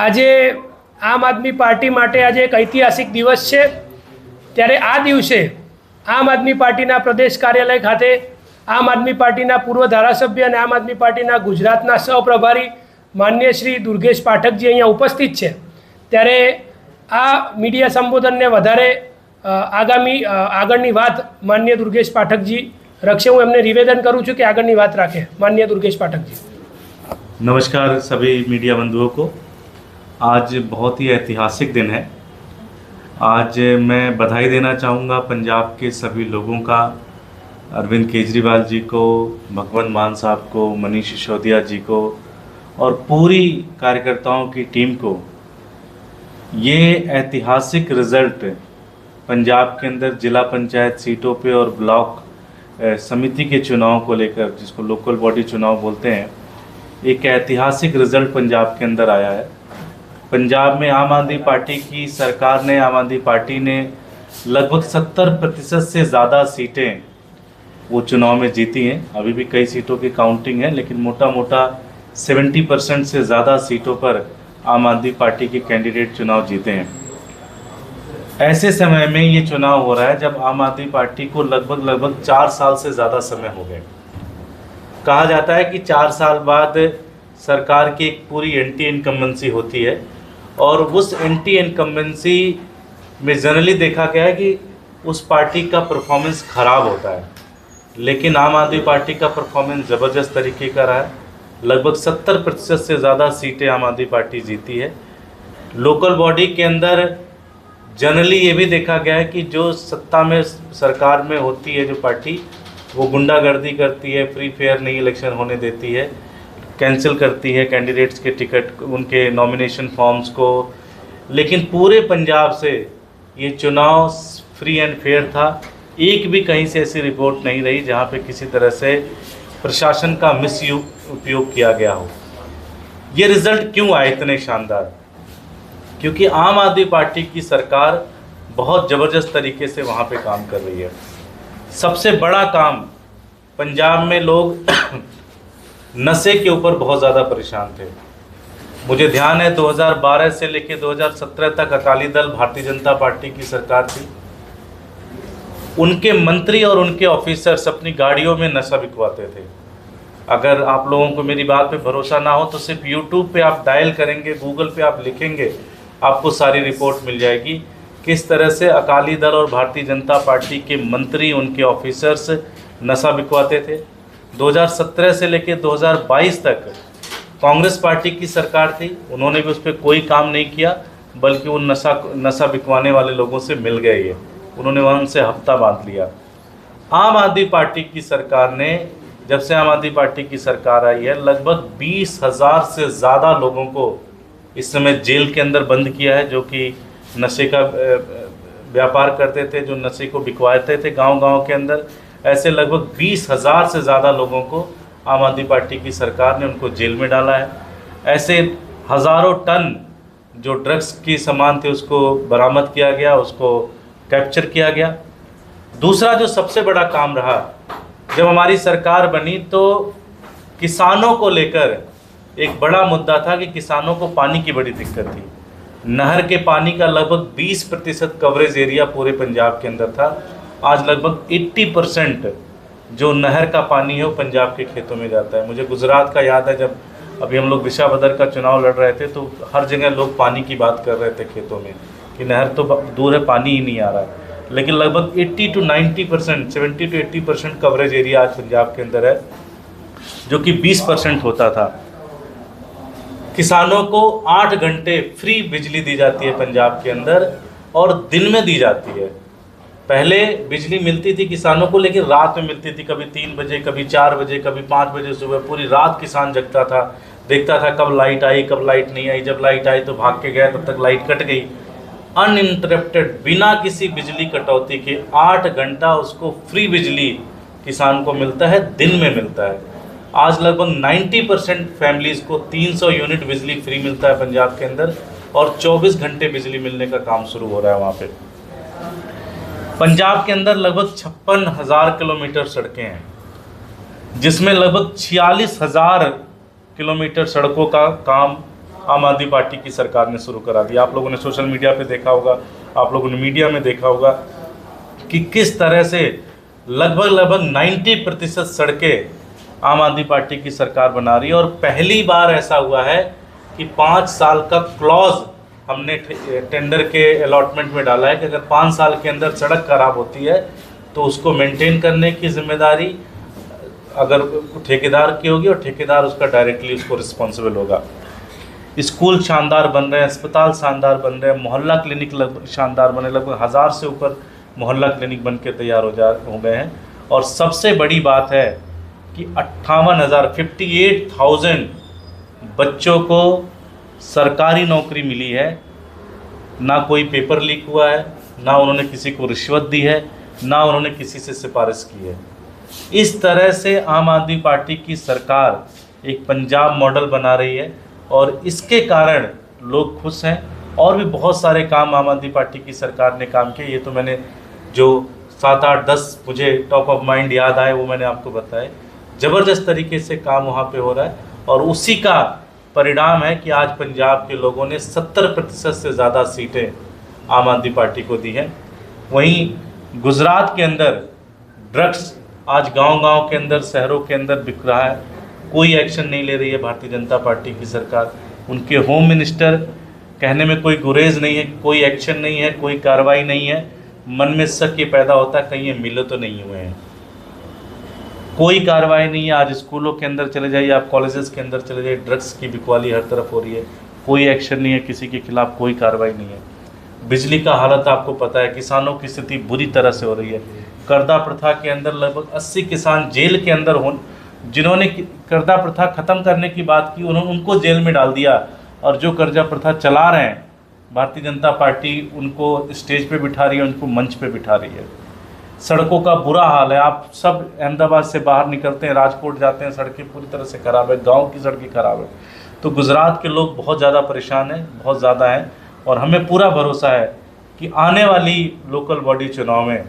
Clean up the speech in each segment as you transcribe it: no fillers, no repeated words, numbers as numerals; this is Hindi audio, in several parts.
આજે આમ આદમી પાર્ટી માટે આજે એક ઐતિહાસિક દિવસ છે। ત્યારે આ દિવસે આમ આદમી પાર્ટીના પ્રદેશ કાર્યાલય ખાતે આમ આદમી પાર્ટીના પૂર્વ ધારાસભ્ય અને આમ આદમી પાર્ટીના ગુજરાતના સહપ્રભારી માન્ય શ્રી દુર્ગેશ પાઠકજી અહીંયા ઉપસ્થિત છે। ત્યારે આ મીડિયા સંબોધનને વધારે આગળની વાત માન્ય દુર્ગેશ પાઠકજી रखे। हूँ एमने निवेदन करूँ छूँ कि आगळनी बात राखे माननीय दुर्गेश पाठक जी। नमस्कार सभी मीडिया बंधुओं को। आज बहुत ही ऐतिहासिक दिन है। आज मैं बधाई देना चाहूँगा पंजाब के सभी लोगों का, अरविंद केजरीवाल जी को, भगवंत मान साहब को, मनीष सिसोदिया जी को और पूरी कार्यकर्ताओं की टीम को। ये ऐतिहासिक रिज़ल्ट पंजाब के अंदर जिला पंचायत सीटों पे और ब्लॉक समिति के चुनाव को लेकर, जिसको लोकल बॉडी चुनाव बोलते हैं, एक ऐतिहासिक रिज़ल्ट पंजाब के अंदर आया है। पंजाब में आम आदमी पार्टी की सरकार ने, आम आदमी पार्टी ने लगभग 70% से ज़्यादा सीटें वो चुनाव में जीती हैं। अभी भी कई सीटों की काउंटिंग है, लेकिन मोटा मोटा 70% से ज़्यादा सीटों पर आम आदमी पार्टी के कैंडिडेट चुनाव जीते हैं। ऐसे समय में ये चुनाव हो रहा है जब आम आदमी पार्टी को लगभग 4 साल से ज़्यादा समय हो गए। कहा जाता है कि 4 साल बाद सरकार की एक पूरी एंटी इनकम्बेंसी होती है, और उस एंटी इनकम्बेंसी में जनरली देखा गया है कि उस पार्टी का परफॉर्मेंस ख़राब होता है, लेकिन आम आदमी पार्टी का परफॉर्मेंस ज़बरदस्त तरीके का रहा है। लगभग 70% से ज़्यादा सीटें आम आदमी पार्टी जीती है। लोकल बॉडी के अंदर जनरली ये भी देखा गया है कि जो सत्ता में सरकार में होती है जो पार्टी, वो गुंडागर्दी करती है, फ्री फेयर नहीं इलेक्शन होने देती है, कैंसिल करती है कैंडिडेट्स के टिकट, उनके नॉमिनेशन फॉर्म्स को। लेकिन पूरे पंजाब से ये चुनाव फ्री एंड फेयर था। एक भी कहीं से ऐसी रिपोर्ट नहीं रही जहाँ पे किसी तरह से प्रशासन का उपयोग किया गया हो। ये रिज़ल्ट क्यों आए इतने शानदार? क्योंकि आम आदमी पार्टी की सरकार बहुत ज़बरदस्त तरीके से वहाँ पे काम कर रही है। सबसे बड़ा काम, पंजाब में लोग नशे के ऊपर बहुत ज़्यादा परेशान थे। मुझे ध्यान है 2012 से लेकर 2017 तक अकाली दल भारतीय जनता पार्टी की सरकार थी। उनके मंत्री और उनके ऑफिसर्स अपनी गाड़ियों में नशा बिकवाते थे। अगर आप लोगों को मेरी बात पे भरोसा ना हो तो सिर्फ यूट्यूब पे आप डायल करेंगे, गूगल पे आप लिखेंगे, आपको सारी रिपोर्ट मिल जाएगी किस तरह से अकाली दल और भारतीय जनता पार्टी के मंत्री, उनके ऑफिसर्स नशा बिकवाते थे। 2017 से लेकर 2022 तक कांग्रेस पार्टी की सरकार थी, उन्होंने भी उस पर कोई काम नहीं किया, बल्कि उन नशा बिकवाने वाले लोगों से मिल गए। ये उन्होंने वहाँ उनसे हफ्ता बांध लिया। आम आदमी पार्टी की सरकार ने, जब से आम आदमी पार्टी की सरकार आई है, लगभग 20,000 से ज़्यादा लोगों को इस समय जेल के अंदर बंद किया है, जो कि नशे का व्यापार करते थे, जो नशे को बिकवाते थे गांव-गांव के अंदर। ऐसे लगभग 20,000 से ज़्यादा लोगों को आम आदमी पार्टी की सरकार ने उनको जेल में डाला है। ऐसे हज़ारों टन जो ड्रग्स की सामान थे उसको बरामद किया गया, उसको कैप्चर किया गया। दूसरा जो सबसे बड़ा काम रहा, जब हमारी सरकार बनी तो किसानों को लेकर एक बड़ा मुद्दा था कि किसानों को पानी की बड़ी दिक्कत थी। नहर के पानी का लगभग 20% कवरेज एरिया पूरे पंजाब के अंदर था। आज लगभग 80% जो नहर का पानी है वो पंजाब के खेतों में जाता है। मुझे गुजरात का याद है, जब अभी हम लोग विशाबदर का चुनाव लड़ रहे थे तो हर जगह लोग पानी की बात कर रहे थे खेतों में कि नहर तो दूर है, पानी ही नहीं आ रहा है। लेकिन लगभग 80 to 90%, 70 to 80% कवरेज एरिया आज पंजाब के अंदर है, जो कि 20% होता था। किसानों को 8 घंटे फ्री बिजली दी जाती है पंजाब के अंदर, और दिन में दी जाती है। पहले बिजली मिलती थी किसानों को, लेकिन रात में मिलती थी, कभी 3 बजे, कभी 4 बजे, कभी 5 बजे सुबह। पूरी रात किसान जगता था, देखता था कब लाइट आई, कब लाइट नहीं आई। जब लाइट आई तो भाग के गया, तब तक लाइट कट गई। अनइंटरप्टेड, बिना किसी बिजली कटौती के 8 घंटा उसको फ्री बिजली किसान को मिलता है, दिन में मिलता है। आज लगभग 90% फैमिलीज़ को 300 यूनिट बिजली फ्री मिलता है पंजाब के अंदर, और 24 घंटे बिजली मिलने का काम शुरू हो रहा है वहाँ पे। पंजाब के अंदर लगभग 56,000 किलोमीटर सड़कें हैं, जिसमें लगभग 46,000 किलोमीटर सड़कों का काम आम आदमी पार्टी की सरकार ने शुरू करा दिया। आप लोगों ने सोशल मीडिया पे देखा होगा, आप लोगों ने मीडिया में देखा होगा कि किस तरह से लगभग 90% सड़कें आम आदमी पार्टी की सरकार बना रही है। और पहली बार ऐसा हुआ है कि 5 साल का क्लॉज हमने टेंडर के अलॉटमेंट में डाला है कि अगर 5 साल के अंदर सड़क खराब होती है तो उसको मेंटेन करने की जिम्मेदारी अगर ठेकेदार की होगी और ठेकेदार उसका डायरेक्टली उसको रिस्पॉन्सिबल होगा। स्कूल शानदार बन रहे हैं, अस्पताल शानदार बन रहे हैं, मोहल्ला क्लिनिक शानदार बने, लगभग 1000 से ऊपर मोहल्ला क्लिनिक बन के तैयार हो गए हैं। और सबसे बड़ी बात है कि 58,000 बच्चों को सरकारी नौकरी मिली है। ना कोई पेपर लीक हुआ है, ना उन्होंने किसी को रिश्वत दी है, ना उन्होंने किसी से सिफारिश की है। इस तरह से आम आदमी पार्टी की सरकार एक पंजाब मॉडल बना रही है और इसके कारण लोग खुश हैं। और भी बहुत सारे काम आम आदमी पार्टी की सरकार ने काम किए। ये तो मैंने जो 7, 8, 10 मुझे टॉप ऑफ माइंड याद आए वो मैंने आपको बताए। ज़बरदस्त तरीके से काम वहाँ पे हो रहा है और उसी का परिणाम है कि आज पंजाब के लोगों ने 70% से ज़्यादा सीटें आम आदमी पार्टी को दी हैं। वहीं गुजरात के अंदर ड्रग्स आज गांव-गांव के अंदर, शहरों के अंदर बिक रहा है। कोई एक्शन नहीं ले रही है भारतीय जनता पार्टी की सरकार। उनके होम मिनिस्टर कहने में कोई गुरेज नहीं है, कोई एक्शन नहीं है, कोई कार्रवाई नहीं है। मन में शक ये पैदा होता है कहीं ये मिले तो नहीं हुए हैं। कोई कार्रवाई नहीं है। आज स्कूलों के अंदर चले जाइए, आप कॉलेजेस के अंदर चले जाइए, ड्रग्स की बिकवाली हर तरफ हो रही है। कोई एक्शन नहीं है, किसी के खिलाफ कोई कार्रवाई नहीं है। बिजली का हालत आपको पता है, किसानों की स्थिति बुरी तरह से हो रही है। कर्जा प्रथा के अंदर लगभग 80 किसान जेल के अंदर हो, जिन्होंने कर्जा प्रथा ख़त्म करने की बात की उन्होंने उनको जेल में डाल दिया। और जो कर्जा प्रथा चला रहे हैं भारतीय जनता पार्टी उनको स्टेज पे बिठा रही है, उनको मंच पे बिठा रही है। सड़कों का बुरा हाल है। आप सब अहमदाबाद से बाहर निकलते हैं, राजकोट जाते हैं, सड़कें पूरी तरह से ख़राब है, गांव की सड़कें ख़राब है। तो गुजरात के लोग बहुत ज़्यादा परेशान हैं, बहुत ज़्यादा हैं। और हमें पूरा भरोसा है कि आने वाली लोकल बॉडी चुनाव में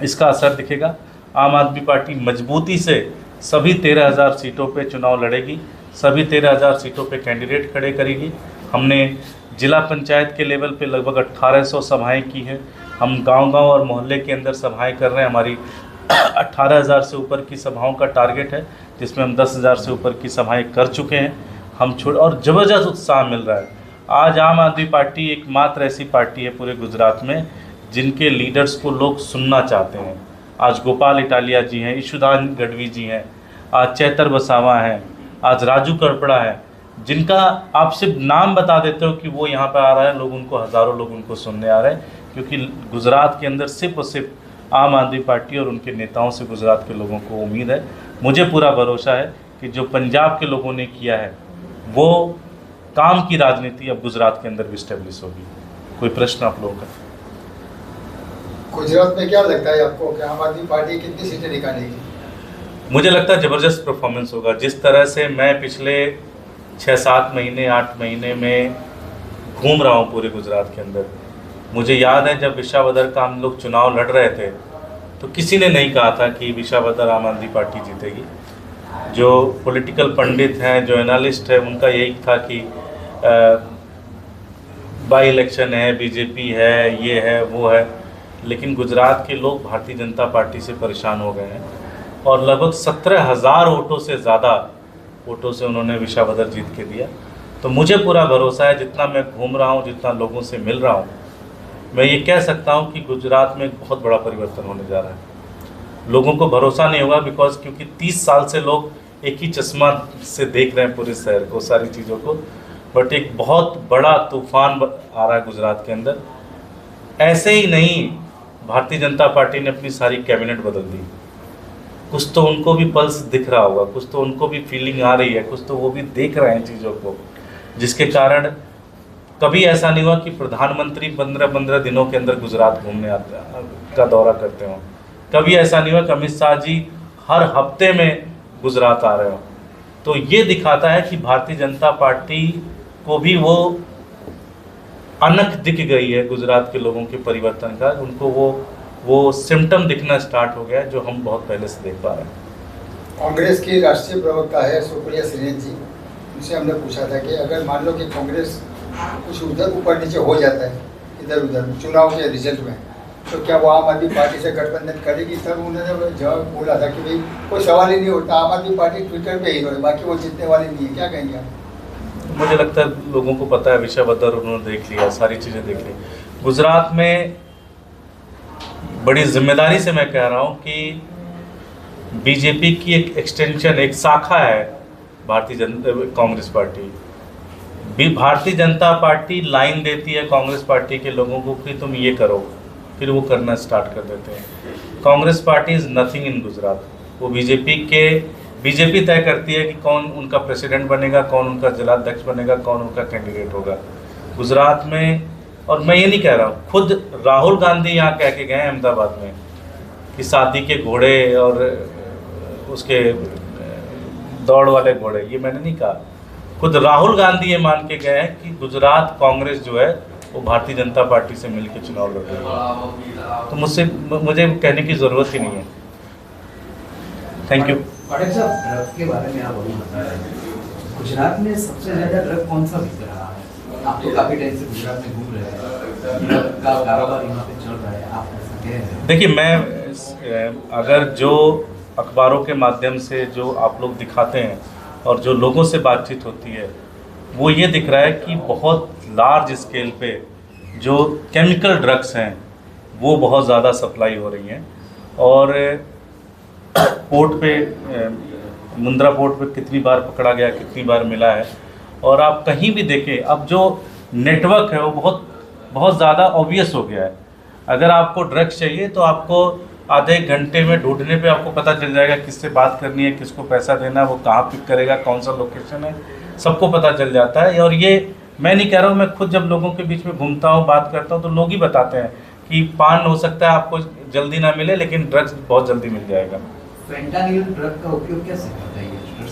इसका असर दिखेगा। आम आदमी पार्टी मजबूती से सभी 13,000 सीटों पे चुनाव लड़ेगी, सभी 13,000 सीटों पे कैंडिडेट खड़े करेगी। हमने जिला पंचायत के लेवल पे लगभग 1800 सभाएं की हैं। हम गांव-गांव और मोहल्ले के अंदर सभाएं कर रहे हैं। हमारी 18,000 से ऊपर की सभाओं का टारगेट है, जिसमें हम 10,000 से ऊपर की सभाएं कर चुके हैं। हम और ज़बरदस्त उत्साह मिल रहा है। आज आम आदमी पार्टी एकमात्र ऐसी पार्टी है पूरे गुजरात में जिनके लीडर्स को लोग सुनना चाहते हैं। आज गोपाल इटालिया जी हैं, ईशुदान गढ़वी जी हैं, आज चैतर वसावा हैं, आज राजू करपड़ा है, जिनका आप सिर्फ नाम बता देते हो कि वो यहाँ पर आ रहा है, लोग उनको, हज़ारों लोग उनको सुनने आ रहे हैं। क्योंकि गुजरात के अंदर सिर्फ और सिर्फ आम आदमी पार्टी और उनके नेताओं से गुजरात के लोगों को उम्मीद है। मुझे पूरा भरोसा है कि जो पंजाब के लोगों ने किया है वो काम की राजनीति अब गुजरात के अंदर भी स्टेब्लिश होगी। कोई प्रश्न आप लोगों का? गुजरात में क्या लगता है आपको कि आम आदमी पार्टी कितनी सीटें निकालेगी? मुझे लगता है ज़बरदस्त परफॉर्मेंस होगा। जिस तरह से मैं पिछले 6-7 महीने 8 महीने में घूम रहा हूँ पूरे गुजरात के अंदर, मुझे याद है जब विशावदर का हम लोग चुनाव लड़ रहे थे तो किसी ने नहीं कहा था कि विशावदर आम आदमी पार्टी जीतेगी। जो पॉलिटिकल पंडित हैं, जो एनालिस्ट है, उनका यही था कि बाई इलेक्शन है, बीजेपी है, ये है, वो है। लेकिन गुजरात के लोग भारतीय जनता पार्टी से परेशान हो गए हैं और लगभग 17,000 वोटों से ज़्यादा वोटों से उन्होंने विशावदर जीत के दिया। तो मुझे पूरा भरोसा है, जितना मैं घूम रहा हूँ, जितना लोगों से मिल रहा हूँ, मैं ये कह सकता हूँ कि गुजरात में एक बहुत बड़ा परिवर्तन होने जा रहा है। लोगों को भरोसा नहीं होगा क्योंकि 30 साल से लोग एक ही चश्मा से देख रहे हैं पूरे शहर को, सारी चीज़ों को। बट एक बहुत बड़ा तूफान आ रहा है गुजरात के अंदर। ऐसे ही नहीं, भारतीय जनता पार्टी ने अपनी सारी कैबिनेट बदल दी। कुछ तो उनको भी पल्स दिख रहा होगा, कुछ तो उनको भी फीलिंग आ रही है, कुछ तो वो भी देख रहे हैं चीज़ों को, जिसके कारण कभी ऐसा नहीं हुआ कि प्रधानमंत्री 15-15 दिनों के अंदर गुजरात घूमने का दौरा करते हों। कभी ऐसा नहीं हुआ कि अमित शाह जी हर हफ्ते में गुजरात आ रहे हो। तो ये दिखाता है कि भारतीय जनता पार्टी को भी वो अनख दिख गई है गुजरात के लोगों के परिवर्तन का। उनको वो सिम्टम दिखना स्टार्ट हो गया है जो हम बहुत पहले से देख पा रहे हैं। कांग्रेस की राष्ट्रीय प्रवक्ता है सुप्रिया श्रीनेत जी, उनसे हमने पूछा था कि अगर मान लो कि कांग्रेस कुछ उधर ऊपर नीचे हो जाता है इधर उधर चुनाव के रिजल्ट में, तो क्या वो आम आदमी पार्टी से गठबंधन करेगी? तब उन्होंने जवाब बोला था कि भाई कोई सवाल ही नहीं उठता, आम आदमी पार्टी ट्विटर पे हीरो है, बाकी वो जीतने वाली नहीं है। क्या कहेंगे आप? मुझे लगता है लोगों को पता है, विषय बदर उन्होंने देख लिया, सारी चीज़ें देख ली। गुजरात में बड़ी जिम्मेदारी से मैं कह रहा हूँ कि बीजेपी की एक एक्सटेंशन, एक शाखा है Bharatiya Janata Congress party. Bharatiya Janata party line देती है कांग्रेस पार्टी के लोगों को कि तुम ये करो, फिर वो करना स्टार्ट कर देते हैं। Congress party is nothing in Gujarat. वो बीजेपी तय करती है कि कौन उनका प्रेसिडेंट बनेगा, कौन उनका जिलाध्यक्ष बनेगा, कौन उनका कैंडिडेट होगा गुजरात में। और मैं ये नहीं कह रहा हूँ, खुद राहुल गांधी यहाँ कह के गए अहमदाबाद में कि शादी के घोड़े और उसके दौड़ वाले घोड़े, ये मैंने नहीं कहा, खुद राहुल गांधी ये मान के गए हैं कि गुजरात कांग्रेस जो है वो भारतीय जनता पार्टी से मिलकर चुनाव लड़ रही है। तो मुझे कहने की ज़रूरत ही नहीं है। Thank you. पाठक साहब, ड्रग के बारे में आप अभी बता रहे हैं, गुजरात में सबसे ज़्यादा ड्रग कौन सा बिक रहा है? आप तो काफ़ी टाइम से गुजरात में घूम रहे हैं, ड्रग का कारोबार यहाँ पे चल रहा है, आप ऐसा कह रहे हैं? देखिए, मैं अगर जो अखबारों के माध्यम से जो आप लोग दिखाते हैं और जो लोगों से बातचीत होती है, वो ये दिख रहा है कि बहुत लार्ज स्केल पे जो केमिकल ड्रग्स हैं वो बहुत ज़्यादा सप्लाई हो रही हैं। और पोर्ट पे मुंद्रा पोर्ट पे कितनी बार पकड़ा गया, कितनी बार मिला है। और आप कहीं भी देखें, अब जो नेटवर्क है वो बहुत ज़्यादा ऑब्वियस हो गया है। अगर आपको ड्रग्स चाहिए तो आपको आधे घंटे में ढूंढने पे आपको पता चल जाएगा किससे बात करनी है, किसको पैसा देना है, वो कहाँ पिक करेगा, कौन सा लोकेशन है, सबको पता चल जाता है। और ये मैं नहीं कह रहा हूँ, मैं खुद जब लोगों के बीच में घूमता हूँ, बात करता हूँ, तो लोग ही बताते हैं कि पान हो सकता है आपको जल्दी ना मिले, लेकिन ड्रग्स बहुत जल्दी मिल जाएगा। फेंटानिल ड्रग का उपयोग कैसे करता है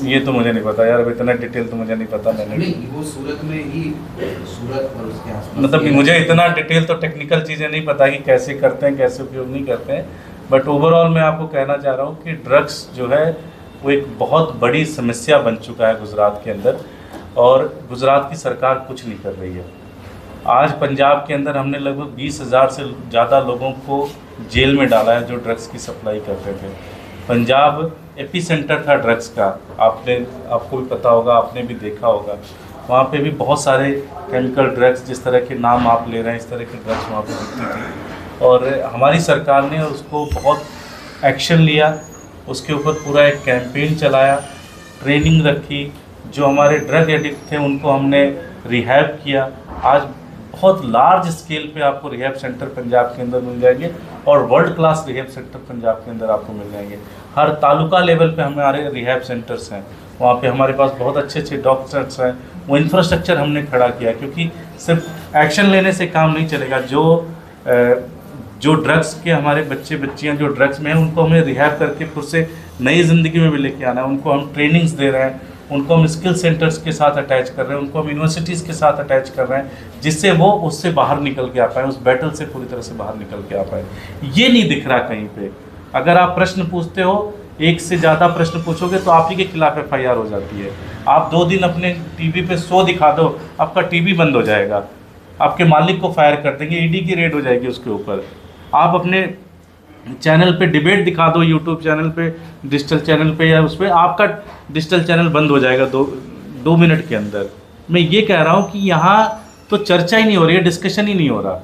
ये तो मुझे नहीं पता यार, अब इतना डिटेल तो मुझे नहीं पता। मैंने नहीं, वो सूरत में ही, सूरत और उसके आसपास, मतलब मुझे इतना डिटेल तो टेक्निकल चीज़ें नहीं पता कि कैसे करते हैं, कैसे उपयोग नहीं करते हैं। बट ओवरऑल मैं आपको कहना चाह रहा हूँ कि ड्रग्स जो है वो एक बहुत बड़ी समस्या बन चुका है गुजरात के अंदर, और गुजरात की सरकार कुछ नहीं कर रही है। आज पंजाब के अंदर हमने लगभग 20,000 से ज़्यादा लोगों को जेल में डाला है जो ड्रग्स की सप्लाई करते थे। पंजाब एपी सेंटर था ड्रग्स का, आपको भी पता होगा, आपने भी देखा होगा। वहाँ पे भी बहुत सारे केमिकल ड्रग्स, जिस तरह के नाम आप ले रहे हैं, इस तरह के ड्रग्स वहाँ पे बिकती थी। और हमारी सरकार ने उसको बहुत एक्शन लिया, उसके ऊपर पूरा एक कैंपेन चलाया, ट्रेनिंग रखी। जो हमारे ड्रग एडिक्ट थे उनको हमने रिहैब किया। आज बहुत लार्ज स्केल पे आपको रिहैब सेंटर पंजाब के अंदर मिल जाएंगे, और world class rehab centre Punjab के अंदर आपको मिल जाएंगे। हर तालुका लेवल पे हमारे रिहैब सेंटर्स हैं, वहाँ पे हमारे पास बहुत अच्छे अच्छे डॉक्टर्स हैं। वो इंफ्रास्ट्रक्चर हमने खड़ा किया, क्योंकि सिर्फ एक्शन लेने से काम नहीं चलेगा। जो ड्रग्स के हमारे बच्चे बच्चियाँ जो ड्रग्स में हैं, उनको हमें रिहैब करके फिर से नई ज़िंदगी में भी लेके आना है। उनको हम ट्रेनिंग्स दे रहे हैं, उनको हम स्किल सेंटर्स के साथ अटैच कर रहे हैं, उनको हम यूनिवर्सिटीज़ के साथ अटैच कर रहे हैं, जिससे वो उससे बाहर निकल के आ पाएँ, उस बैटल से पूरी तरह से बाहर निकल के आ पाएँ। ये नहीं दिख रहा कहीं पे। अगर आप प्रश्न पूछते हो, एक से ज़्यादा प्रश्न पूछोगे तो आप ही के खिलाफ FIR हो जाती है। आप 2 दिन अपने टीवी पे शो दिखा दो, आपका टीवी बंद हो जाएगा, आपके मालिक को फायर कर देंगे, ED की रेड हो जाएगी उसके ऊपर। आप अपने चैनल पे डिबेट दिखा दो, यूट्यूब चैनल पे, डिजिटल चैनल पे या उस पर, आपका डिजिटल चैनल बंद हो जाएगा 2 मिनट के अंदर। मैं ये कह रहा हूँ कि यहाँ तो चर्चा ही नहीं हो रही है, डिस्कशन ही नहीं हो रहा।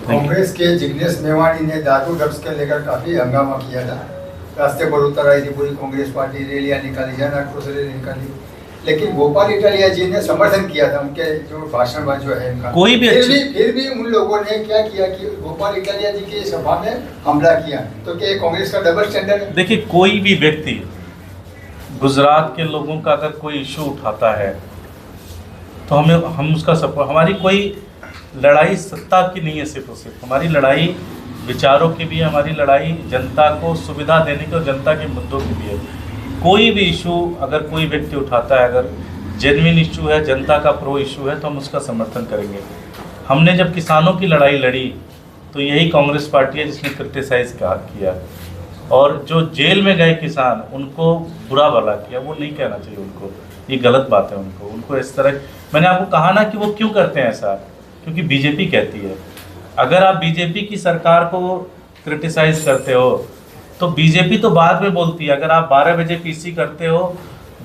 कांग्रेस के जिग्नेश मेवाणी ने दारू ड्रग्स के लेकर काफी हंगामा किया था, रास्ते पर उतर आई थी पूरी कांग्रेस पार्टी, रैलियां निकाली, जन आक्रोश रैली निकाली, लेकिन गोपाल इटालिया जी ने समर्थन किया था उनके जो भाषण में जो है इनका। कोई भी फिर भी उन लोगों ने क्या किया कि गोपाल इटालिया जी की सभा में हमला किया। तो क्या कांग्रेस का डबल स्टैंडर्ड है? देखिए, कोई भी व्यक्ति गुजरात के लोगों का अगर कोई इशू उठाता है तो हम उसका सपोर्ट। हमारी कोई लड़ाई सत्ता की नहीं है, सिर्फ और सिर्फ हमारी लड़ाई विचारों की भी है, हमारी लड़ाई जनता को सुविधा देने की और जनता के मुद्दों की भी है। कोई भी इशू अगर कोई व्यक्ति उठाता है, अगर जेन्युइन इशू है, जनता का प्रो इशू है, तो हम उसका समर्थन करेंगे। हमने जब किसानों की लड़ाई लड़ी तो यही कांग्रेस पार्टी है जिसने क्रिटिसाइज़ किया, और जो जेल में गए किसान उनको बुरा भला किया, वो नहीं कहना चाहिए उनको। ये गलत बात है। उनको इस तरह, मैंने आपको कहा ना कि वो क्यों करते हैं ऐसा, क्योंकि बीजेपी कहती है। अगर आप बीजेपी की सरकार को क्रिटिसाइज करते हो तो बीजेपी तो बाद में बोलती है। अगर आप 12 बजे पीसी करते हो,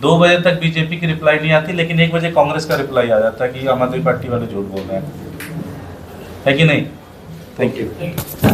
2 बजे तक बीजेपी की रिप्लाई नहीं आती, लेकिन 1 बजे कांग्रेस का रिप्लाई आ जाता है कि आम आदमी पार्टी वाले झूठ बोल रहे हैं, है कि नहीं? Thank you.